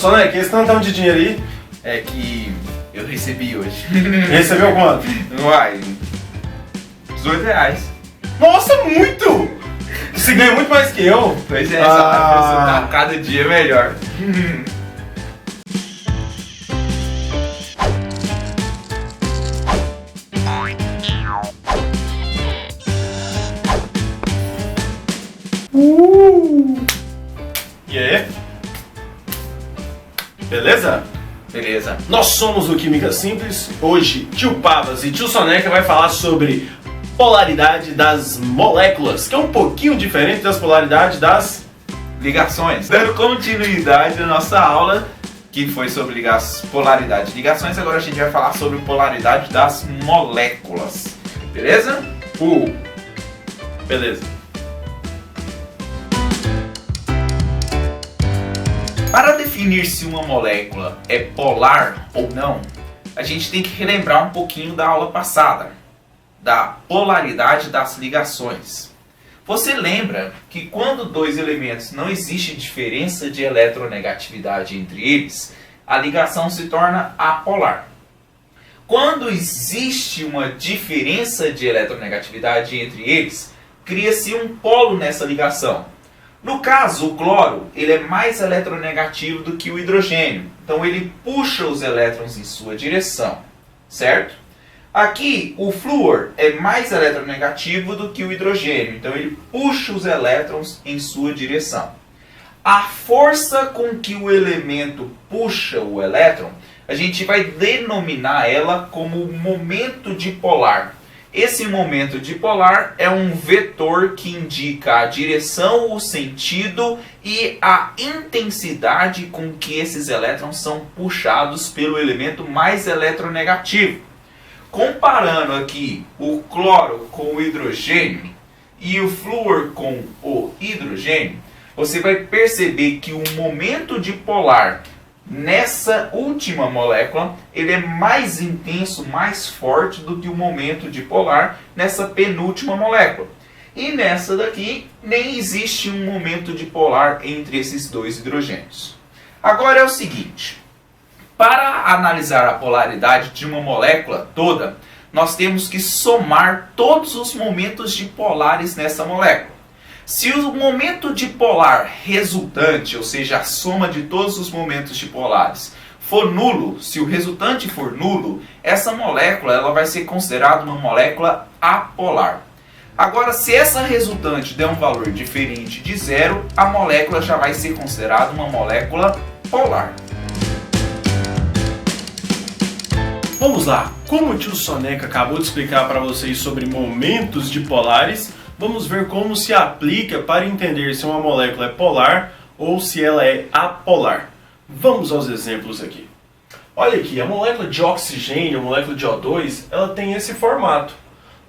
Soneca, esse tantão de dinheiro aí? É que eu recebi hoje. Recebeu quanto? Uai, R$18. Nossa, muito! Você ganha muito mais que eu. Pois é, essa tá cada dia melhor. E aí? Beleza? Beleza. Nós somos o Química Simples. Hoje, tio Pavas e tio Soneca vai falar sobre polaridade das moléculas, que é um pouquinho diferente das polaridades das Ligações. Dando continuidade à nossa aula, que foi sobre polaridade de ligações, agora a gente vai falar sobre polaridade das moléculas. Beleza? Beleza. Para definir se uma molécula é polar ou não, a gente tem que relembrar um pouquinho da aula passada, da polaridade das ligações. Você lembra que quando dois elementos não existe diferença de eletronegatividade entre eles, a ligação se torna apolar. Quando existe uma diferença de eletronegatividade entre eles, cria-se um polo nessa ligação. No caso, o cloro ele é mais eletronegativo do que o hidrogênio, então ele puxa os elétrons em sua direção, certo? Aqui, o flúor é mais eletronegativo do que o hidrogênio, então ele puxa os elétrons em sua direção. A força com que o elemento puxa o elétron, a gente vai denominar ela como momento dipolar. Esse momento dipolar é um vetor que indica a direção, o sentido e a intensidade com que esses elétrons são puxados pelo elemento mais eletronegativo. Comparando aqui o cloro com o hidrogênio e o flúor com o hidrogênio, você vai perceber que o momento dipolar nessa última molécula ele é mais intenso, mais forte do que o momento dipolar nessa penúltima molécula. E nessa daqui nem existe um momento dipolar entre esses dois hidrogênios. Agora é o seguinte, para analisar a polaridade de uma molécula toda, nós temos que somar todos os momentos dipolares nessa molécula. Se o momento dipolar resultante, ou seja, a soma de todos os momentos dipolares, for nulo, se o resultante for nulo, essa molécula ela vai ser considerada uma molécula apolar. Agora, se essa resultante der um valor diferente de zero, a molécula já vai ser considerada uma molécula polar. Vamos lá. Como o tio Soneca acabou de explicar para vocês sobre momentos dipolares, vamos ver como se aplica para entender se uma molécula é polar ou se ela é apolar. Vamos aos exemplos aqui. Olha aqui, a molécula de oxigênio, a molécula de O2, ela tem esse formato.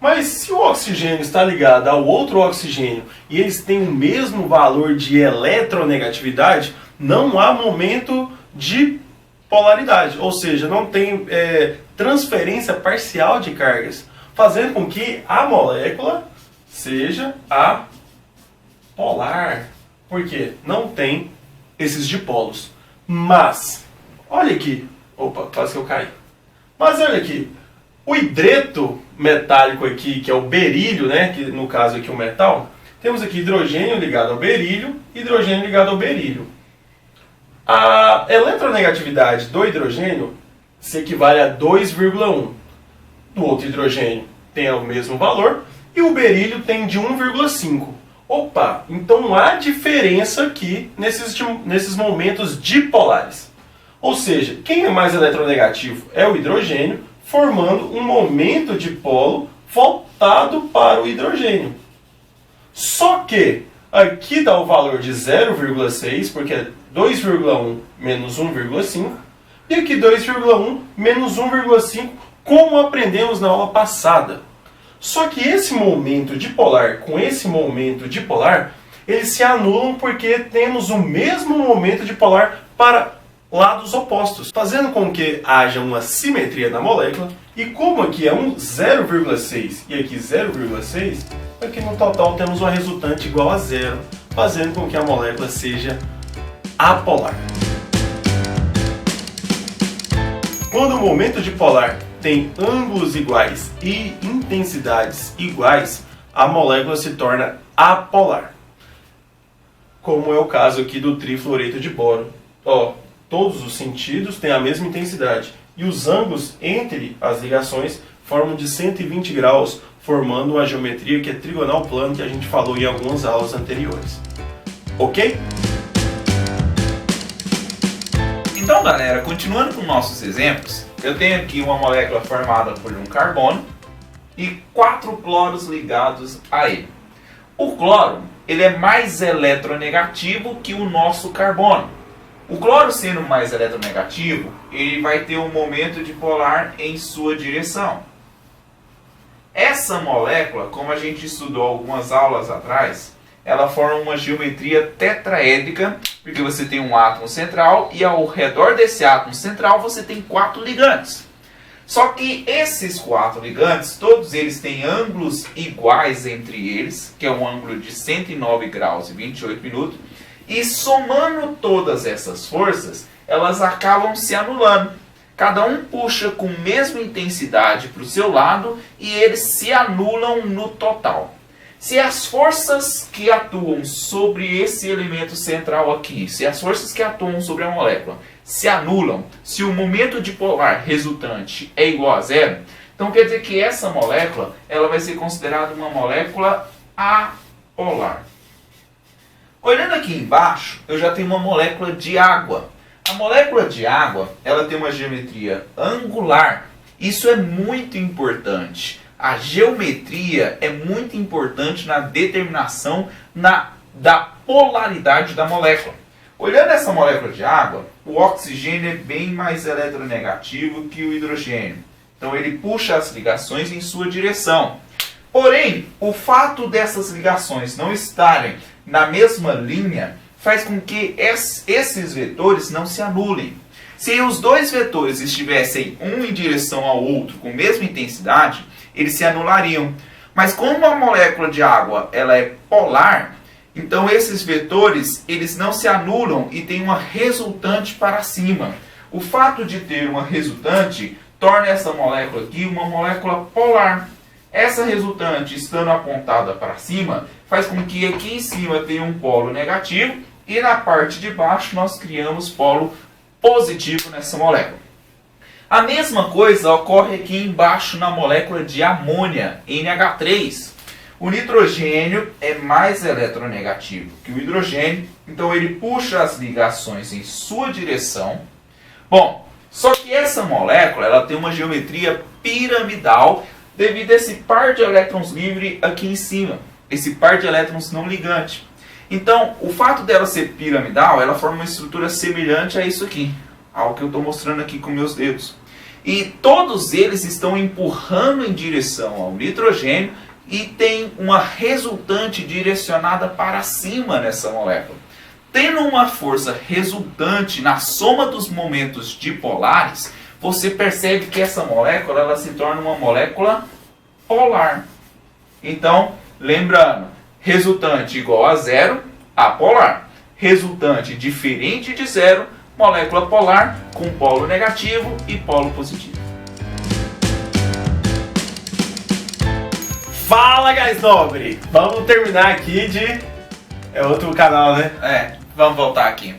Mas se o oxigênio está ligado ao outro oxigênio e eles têm o mesmo valor de eletronegatividade, não há momento de polaridade, ou seja, não tem transferência parcial de cargas, fazendo com que a molécula seja apolar, porque não tem esses dipolos. Mas, olha aqui, opa, quase que eu caí. Mas olha aqui, o hidreto metálico aqui, que é o berílio, né, que no caso aqui o metal, temos aqui hidrogênio ligado ao berílio, hidrogênio ligado ao berílio. A eletronegatividade do hidrogênio se equivale a 2,1. Do outro hidrogênio tem o mesmo valor, e o berílio tem de 1,5. Opa, então há diferença aqui nesses momentos dipolares. Ou seja, quem é mais eletronegativo é o hidrogênio, formando um momento dipolo voltado para o hidrogênio. Só que aqui dá o valor de 0,6, porque é 2,1 menos 1,5, e aqui 2,1 menos 1,5, como aprendemos na aula passada. Só que esse momento dipolar com esse momento dipolar, eles se anulam porque temos o mesmo momento dipolar para lados opostos, fazendo com que haja uma simetria na molécula, e como aqui é um 0,6 e aqui 0,6, aqui no total temos uma resultante igual a zero, fazendo com que a molécula seja apolar. Quando o momento dipolar tem ângulos iguais e intensidades iguais, a molécula se torna apolar. Como é o caso aqui do trifluoreto de boro. Todos os sentidos têm a mesma intensidade e os ângulos entre as ligações formam de 120 graus, formando uma geometria que é trigonal plano, que a gente falou em algumas aulas anteriores. Ok? Então, galera, continuando com nossos exemplos, eu tenho aqui uma molécula formada por um carbono e 4 cloros ligados a ele. O cloro, ele é mais eletronegativo que o nosso carbono. O cloro sendo mais eletronegativo, ele vai ter um momento dipolar em sua direção. Essa molécula, como a gente estudou algumas aulas atrás, ela forma uma geometria tetraédrica, porque você tem um átomo central e ao redor desse átomo central você tem 4 ligantes. Só que esses 4 ligantes, todos eles têm ângulos iguais entre eles, que é um ângulo de 109 graus e 28 minutos, e somando todas essas forças, elas acabam se anulando. Cada um puxa com a mesma intensidade para o seu lado e eles se anulam no total. Se as forças que atuam sobre esse elemento central aqui, se as forças que atuam sobre a molécula se anulam, se o momento dipolar resultante é igual a zero, então quer dizer que essa molécula ela vai ser considerada uma molécula apolar. Olhando aqui embaixo, eu já tenho uma molécula de água. A molécula de água ela tem uma geometria angular. Isso é muito importante. A geometria é muito importante na determinação da polaridade da molécula. Olhando essa molécula de água, o oxigênio é bem mais eletronegativo que o hidrogênio. Então ele puxa as ligações em sua direção. Porém, o fato dessas ligações não estarem na mesma linha faz com que esses vetores não se anulem. Se os dois vetores estivessem um em direção ao outro com a mesma intensidade, eles se anulariam. Mas como a molécula de água ela é polar, então esses vetores eles não se anulam e tem uma resultante para cima. O fato de ter uma resultante torna essa molécula aqui uma molécula polar. Essa resultante estando apontada para cima faz com que aqui em cima tenha um polo negativo e na parte de baixo nós criamos polo positivo nessa molécula. A mesma coisa ocorre aqui embaixo na molécula de amônia, NH3. O nitrogênio é mais eletronegativo que o hidrogênio, então ele puxa as ligações em sua direção. Bom, só que essa molécula ela tem uma geometria piramidal devido a esse par de elétrons livre aqui em cima, esse par de elétrons não ligante. Então, o fato dela ser piramidal, ela forma uma estrutura semelhante a isso aqui, ao que eu estou mostrando aqui com meus dedos. E todos eles estão empurrando em direção ao nitrogênio e tem uma resultante direcionada para cima nessa molécula. Tendo uma força resultante na soma dos momentos dipolares, você percebe que essa molécula ela se torna uma molécula polar. Então, lembrando, resultante igual a zero, apolar. Resultante diferente de zero, molécula polar com polo negativo e polo positivo. Fala, guys nobre! Vamos terminar aqui de... É outro canal, né? Vamos voltar aqui.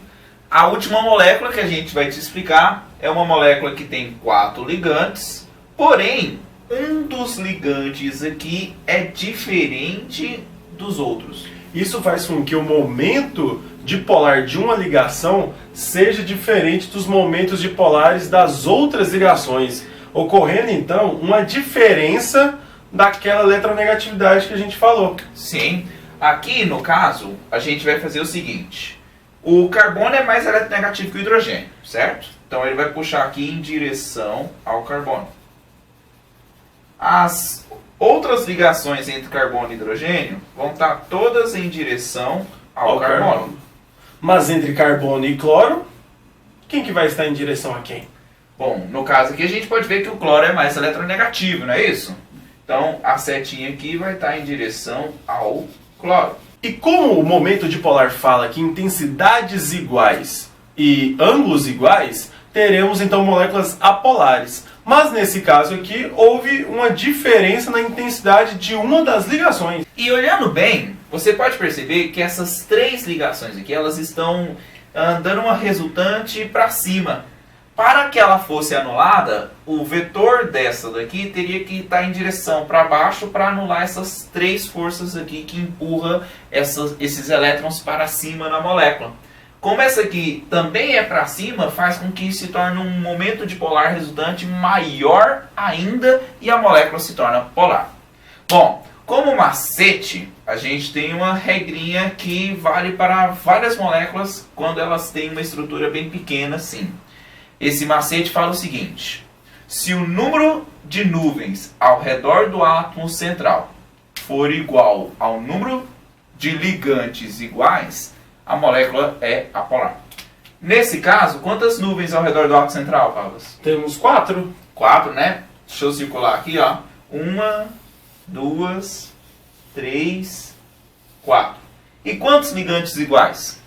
A última molécula que a gente vai te explicar é uma molécula que tem 4 ligantes, porém, um dos ligantes aqui é diferente dos outros. Isso faz com que o momento dipolar de uma ligação seja diferente dos momentos dipolares das outras ligações, ocorrendo então uma diferença daquela eletronegatividade que a gente falou. Sim, aqui no caso a gente vai fazer o seguinte: o carbono é mais eletronegativo que o hidrogênio, certo? Então ele vai puxar aqui em direção ao carbono. As outras ligações entre carbono e hidrogênio vão estar todas em direção ao carbono. Mas entre carbono e cloro, quem que vai estar em direção a quem? Bom, no caso aqui a gente pode ver que o cloro é mais eletronegativo, não é isso? Então a setinha aqui vai estar em direção ao cloro. E como o momento dipolar fala que intensidades iguais e ângulos iguais, teremos então moléculas apolares. Mas nesse caso aqui, houve uma diferença na intensidade de uma das ligações. E olhando bem, você pode perceber que essas três ligações aqui, elas estão dando uma resultante para cima. Para que ela fosse anulada, o vetor dessa daqui teria que estar em direção para baixo para anular essas três forças aqui que empurram esses elétrons para cima na molécula. Como essa aqui também é para cima, faz com que se torne um momento dipolar resultante maior ainda e a molécula se torna polar. Bom, como macete, a gente tem uma regrinha que vale para várias moléculas quando elas têm uma estrutura bem pequena assim. Esse macete fala o seguinte: se o número de nuvens ao redor do átomo central for igual ao número de ligantes iguais, a molécula é apolar. Nesse caso, quantas nuvens ao redor do átomo central, Pavas? Temos 4. 4, né? Deixa eu circular aqui, ó. 1, 2, 3, 4. E quantos ligantes iguais?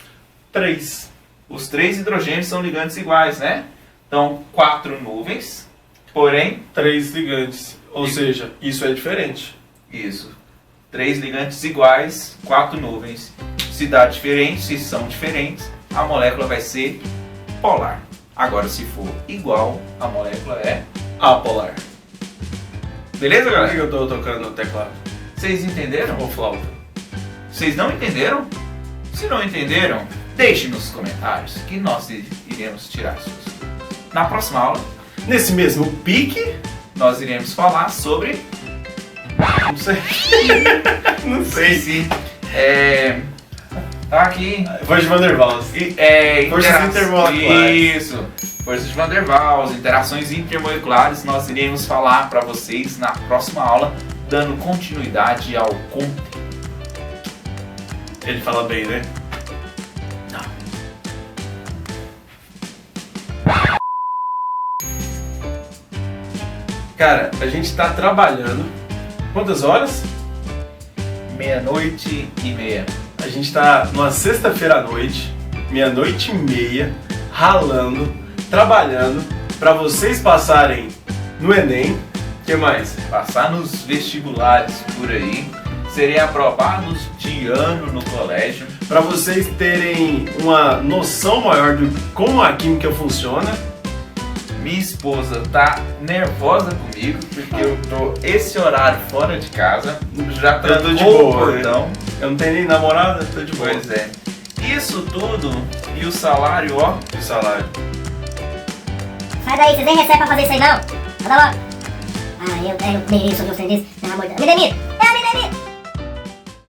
3. Os 3 hidrogênios são ligantes iguais, né? Então, 4 nuvens, porém... 3 ligantes. Ou seja, isso é diferente. Isso. 3 ligantes iguais, 4 nuvens. Se dá diferente, se são diferentes, a molécula vai ser polar. Agora, se for igual, a molécula é Apolar. Beleza, Por que galera? eu tô tocando no teclado? Vocês entenderam? Ou flauta? Vocês não entenderam? Se não entenderam, deixe nos comentários que nós iremos tirar suas dúvidas. Na próxima aula, Nesse mesmo pique? nós iremos falar sobre... Não sei. Não sei. Sim. Tá aqui. Voz de Van der Waals. Forças intermoleculares. Isso. Forças de Van der Waals, interações intermoleculares. Nós iremos falar para vocês na próxima aula, dando continuidade ao conteúdo. Ele fala bem, né? Cara, a gente tá trabalhando. Quantas horas? 00:30. A gente tá numa sexta-feira à noite, 00:30, ralando, trabalhando, pra vocês passarem no Enem. O que mais? Passar nos vestibulares por aí, serem aprovados de ano no colégio. Pra vocês terem uma noção maior de como a química funciona. Minha esposa tá nervosa comigo porque eu tô esse horário fora de casa, já Eu tô de trancou o boa, portão. Eu não tenho nem namorada, tô de boa. Pois é. Isso tudo e o salário, ó. E o salário? Sai daí, vocês nem recebem pra fazer isso aí não. Manda logo. Ah, eu mereço de um serviço. Pelo amor de Deus. Me demito.